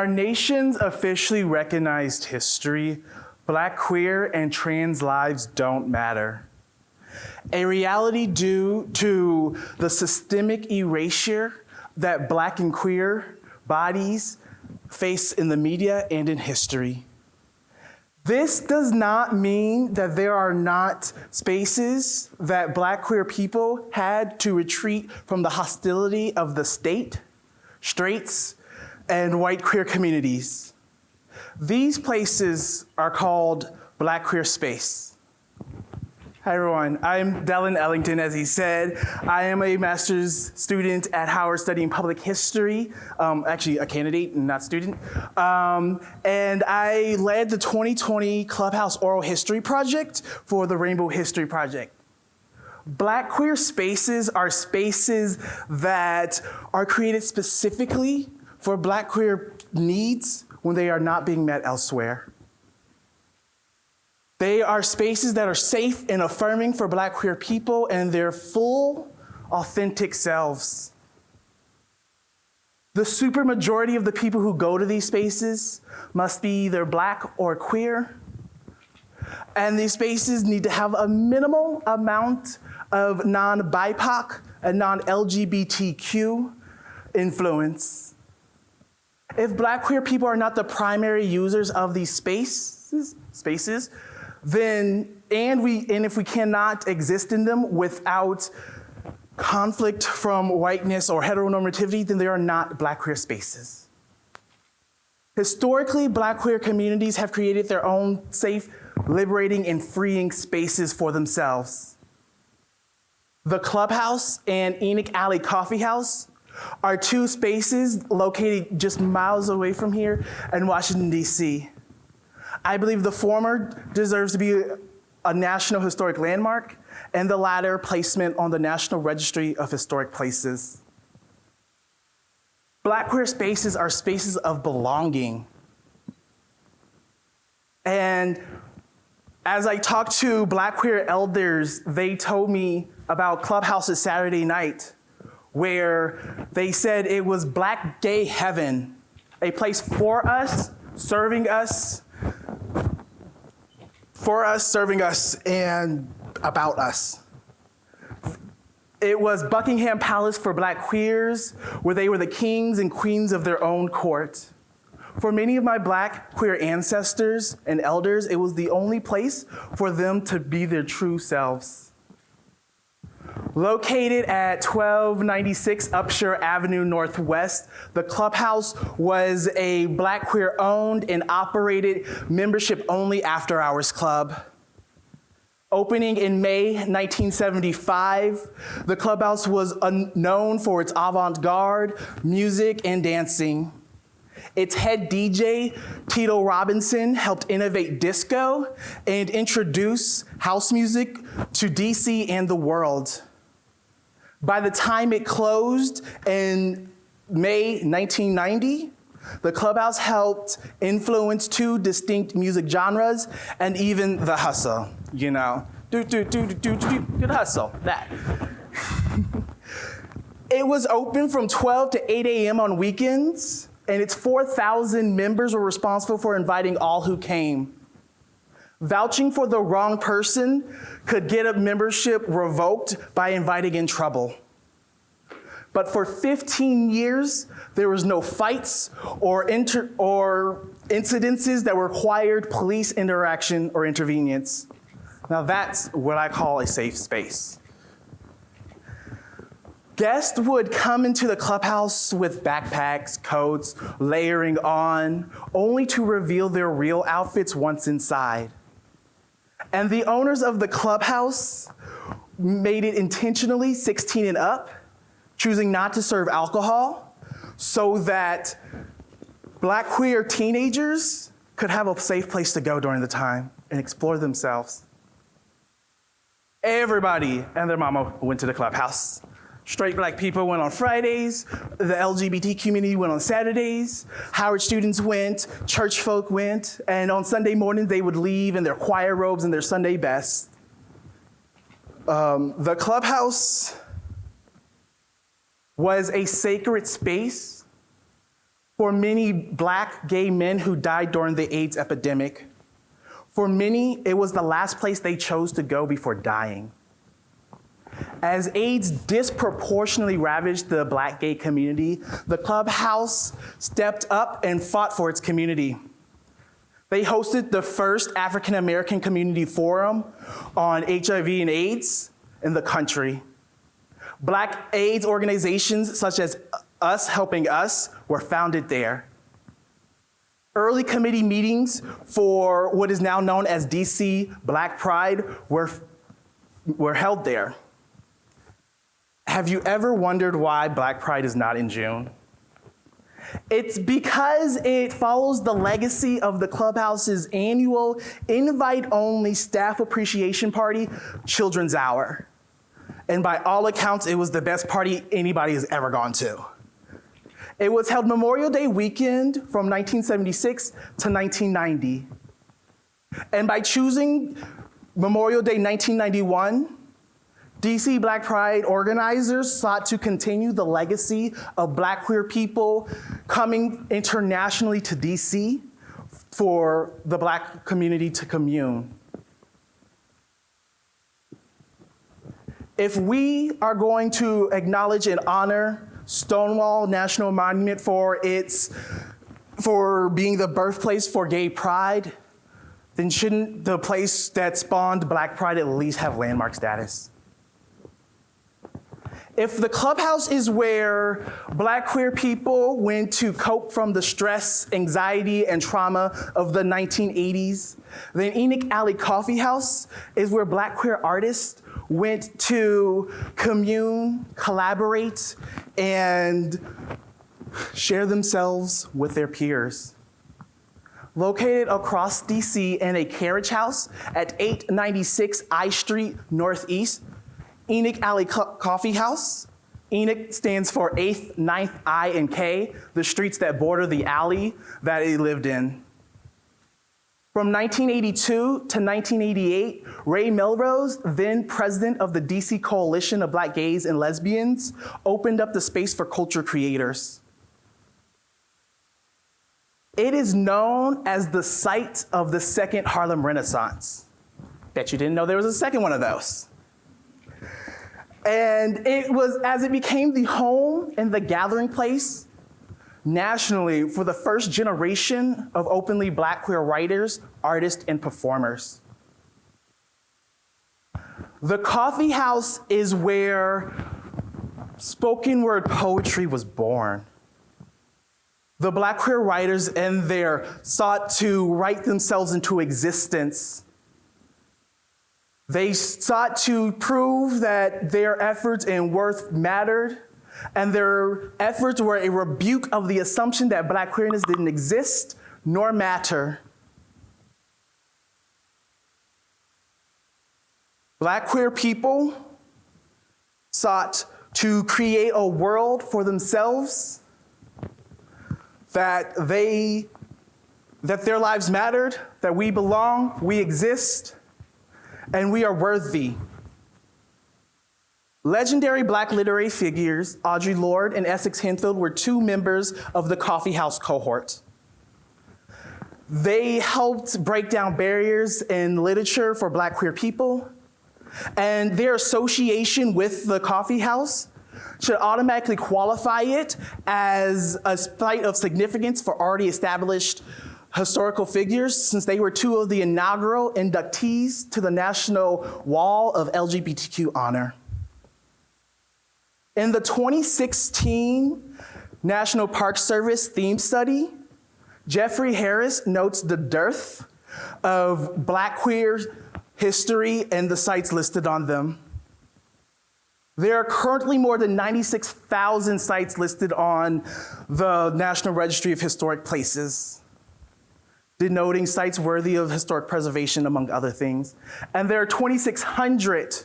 our nation's officially recognized history, Black, queer, and trans lives don't matter. A reality due to the systemic erasure that Black and queer bodies face in the media and in history. This does not mean that there are not spaces that Black queer people had to retreat from the hostility of the state, straights, and white queer communities. These places are called Black queer space. Hi everyone, I'm Delan Ellington, as he said. I am a master's student at Howard studying public history, actually a candidate and not student. And I led the 2020 Clubhouse Oral History Project for the Rainbow History Project. Black queer spaces are spaces that are created specifically for Black queer needs when they are not being met elsewhere. They are spaces that are safe and affirming for Black queer people and their full, authentic selves. The supermajority of the people who go to these spaces must be either Black or queer. And these spaces need to have a minimal amount of non-BIPOC and non-LGBTQ influence. If Black queer people are not the primary users of these spaces, then, and if we cannot exist in them without conflict from whiteness or heteronormativity, then they are not Black queer spaces. Historically, Black queer communities have created their own safe, liberating, and freeing spaces for themselves. The Clubhouse and Enoch Alley Coffee House are two spaces located just miles away from here in Washington, D.C. I believe the former deserves to be a National Historic Landmark, and the latter placement on the National Registry of Historic Places. Black queer spaces are spaces of belonging. And as I talked to Black queer elders, they told me about Clubhouse's Saturday night, where they said it was Black gay heaven, a place for us, serving us, and about us. It was Buckingham Palace for Black queers, where they were the kings and queens of their own court. For many of my Black queer ancestors and elders, it was the only place for them to be their true selves. Located at 1296 Upshur Avenue Northwest, the Clubhouse was a Black queer owned and operated membership only after hours club. Opening in May 1975, the Clubhouse was known for its avant-garde music and dancing. Its head DJ, Tito Robinson, helped innovate disco and introduce house music to DC and the world. By the time it closed in May 1990, the Clubhouse helped influence two distinct music genres and even the hustle, you know. The hustle, that. It was open from 12 to 8 a.m. on weekends, and its 4,000 members were responsible for inviting all who came. Vouching for the wrong person could get a membership revoked by inviting in trouble. But for 15 years, there was no fights or incidences that required police interaction or intervenience. Now that's what I call a safe space. Guests would come into the Clubhouse with backpacks, coats, layering on, only to reveal their real outfits once inside. And the owners of the Clubhouse made it intentionally 16 and up, choosing not to serve alcohol so that Black queer teenagers could have a safe place to go during the time and explore themselves. Everybody and their mama went to the Clubhouse. Straight Black people went on Fridays, the LGBT community went on Saturdays, Howard students went, church folk went, and on Sunday morning they would leave in their choir robes and their Sunday best. The Clubhouse was a sacred space For many Black gay men who died during the AIDS epidemic, for many, it was the last place they chose to go before dying. As AIDS disproportionately ravaged the Black gay community, the Clubhouse stepped up and fought for its community. They hosted the first African American community forum on HIV and AIDS in the country. Black AIDS organizations such as Us Helping Us were founded there. Early committee meetings for what is now known as DC Black Pride were held there. Have you ever wondered why Black Pride is not in June? It's because it follows the legacy of the Clubhouse's annual invite-only staff appreciation party, Children's Hour. And by all accounts, it was the best party anybody has ever gone to. It was held Memorial Day weekend from 1976 to 1990. And by choosing Memorial Day 1991, DC Black Pride organizers sought to continue the legacy of Black queer people coming internationally to DC for the Black community to commune. If we are going to acknowledge and honor Stonewall National Monument for being the birthplace for gay pride, then shouldn't the place that spawned Black Pride at least have landmark status? If the Clubhouse is where Black queer people went to cope from the stress, anxiety, and trauma of the 1980s, then Enoch Alley Coffee House is where Black queer artists went to commune, collaborate, and share themselves with their peers. Located across DC in a carriage house at 896 I Street Northeast, Enoch Alley Coffee House. Enoch stands for 8th, 9th, I, and K, the streets that border the alley that he lived in. From 1982 to 1988, Ray Melrose, then president of the DC Coalition of Black Gays and Lesbians, opened up the space for culture creators. It is known as the site of the second Harlem Renaissance. Bet you didn't know there was a second one of those. And it was as it became the home and the gathering place nationally for the first generation of openly Black queer writers, artists, and performers. The coffee house is where spoken word poetry was born. The Black queer writers in there sought to write themselves into existence. They sought to prove that their efforts and worth mattered, and their efforts were a rebuke of the assumption that Black queerness didn't exist nor matter. Black queer people sought to create a world for themselves that their lives mattered, that we belong, we exist, and we are worthy. Legendary Black literary figures, Audre Lorde and Essex Henfield, were two members of the coffee house cohort. They helped break down barriers in literature for Black queer people, and their association with the coffee house should automatically qualify it as a site of significance for already established historical figures, since they were two of the inaugural inductees to the National Wall of LGBTQ honor. In the 2016 National Park Service theme study, Jeffrey Harris notes the dearth of Black queer history and the sites listed on them. There are currently more than 96,000 sites listed on the National Registry of Historic Places, denoting sites worthy of historic preservation, among other things. And there are 2,600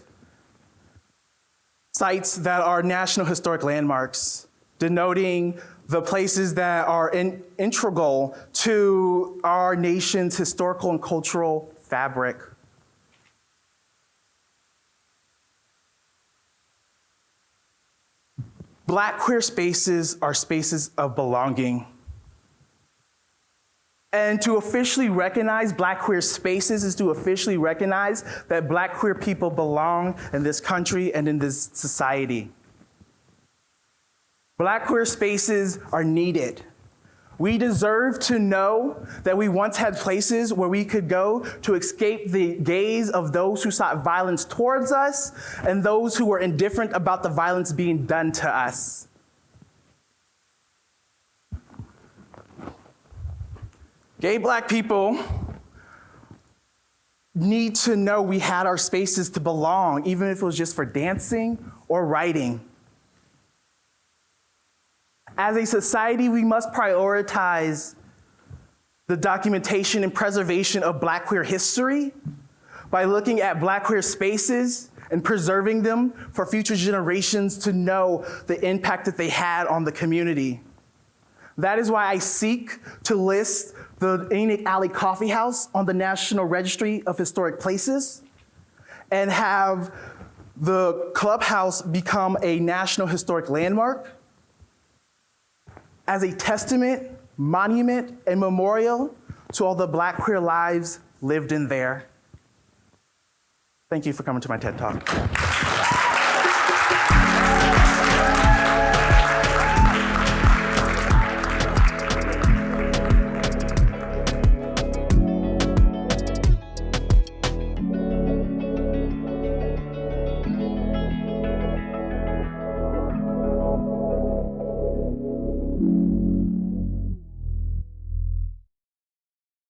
sites that are National Historic Landmarks, denoting the places that are integral to our nation's historical and cultural fabric. Black queer spaces are spaces of belonging. And to officially recognize Black queer spaces is to officially recognize that Black queer people belong in this country and in this society. Black queer spaces are needed. We deserve to know that we once had places where we could go to escape the gaze of those who sought violence towards us and those who were indifferent about the violence being done to us. Gay Black people need to know we had our spaces to belong, even if it was just for dancing or writing. As a society, we must prioritize the documentation and preservation of Black queer history by looking at Black queer spaces and preserving them for future generations to know the impact that they had on the community. That is why I seek to list the Enoch Alley Coffee House on the National Registry of Historic Places and have the clubhouse become a National Historic Landmark as a testament, monument, and memorial to all the Black queer lives lived in there. Thank you for coming to my TED Talk.